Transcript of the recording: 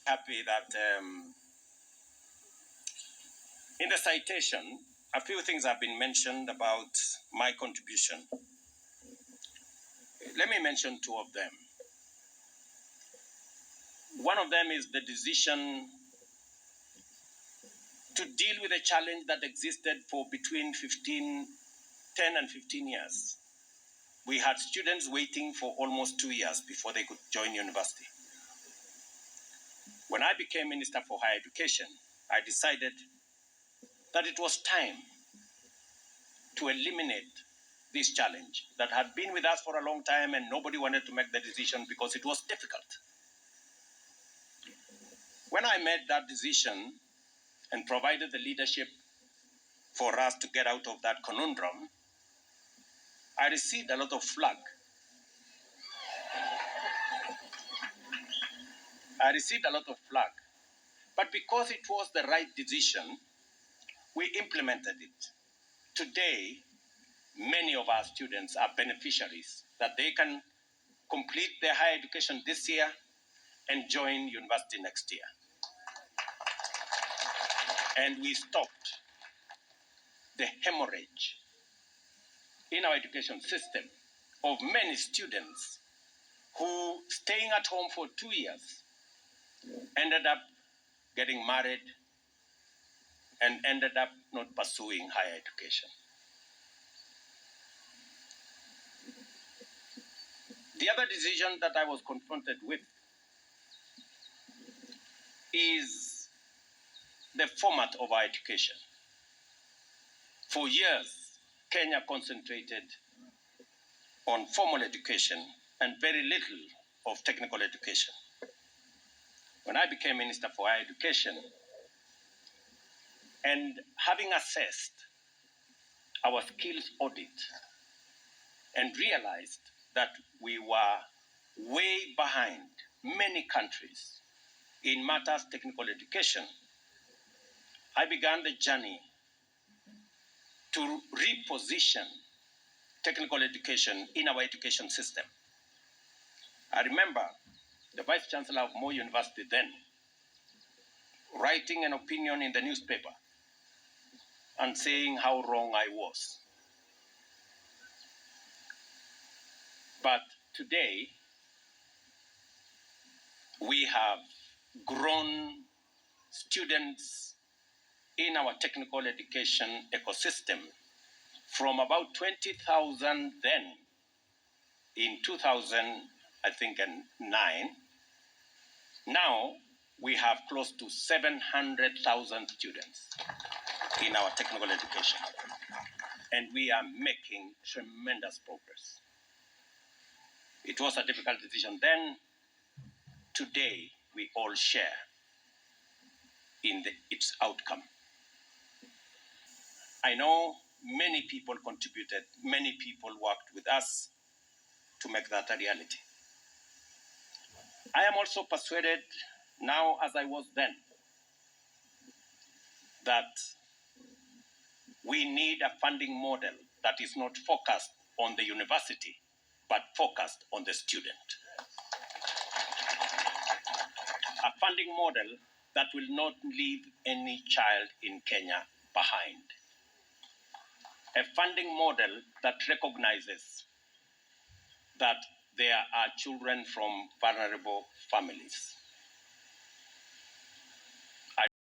Happy that in the citation, a few things have been mentioned about my contribution. Let me mention two of them. One of them is the decision to deal with a challenge that existed for between 10 and 15 years. We had students waiting for almost 2 years before they could join university. When I became Minister for Higher Education, I decided that it was time to eliminate this challenge that had been with us for a long time and nobody wanted to make the decision because it was difficult. When I made that decision and provided the leadership for us to get out of that conundrum, I received a lot of flack. But because it was the right decision, we implemented it. Today, many of our students are beneficiaries that they can complete their higher education this year and join university next year. And we stopped the hemorrhage in our education system of many students who, staying at home for 2 years, ended up getting married and ended up not pursuing higher education. The other decision that I was confronted with is the format of our education. For years, Kenya concentrated on formal education and very little of technical education. When I became Minister for Higher Education, and having assessed our skills audit and realized that we were way behind many countries in matters technical education, I began the journey to reposition technical education in our education system. I remember the Vice Chancellor of Moi University then writing an opinion in the newspaper and saying how wrong I was. But today, we have grown students in our technical education ecosystem from about 20,000 then in 2000, I think, and 9. Now we have close to 700,000 students in our technical education, and we are making tremendous progress. It was a difficult decision then. Today, we all share in its outcome. I know many people contributed, many people worked with us to make that a reality. I am also persuaded now, as I was then, that we need a funding model that is not focused on the university, but focused on the student. A funding model that will not leave any child in Kenya behind. A funding model that recognizes that there are children from vulnerable families.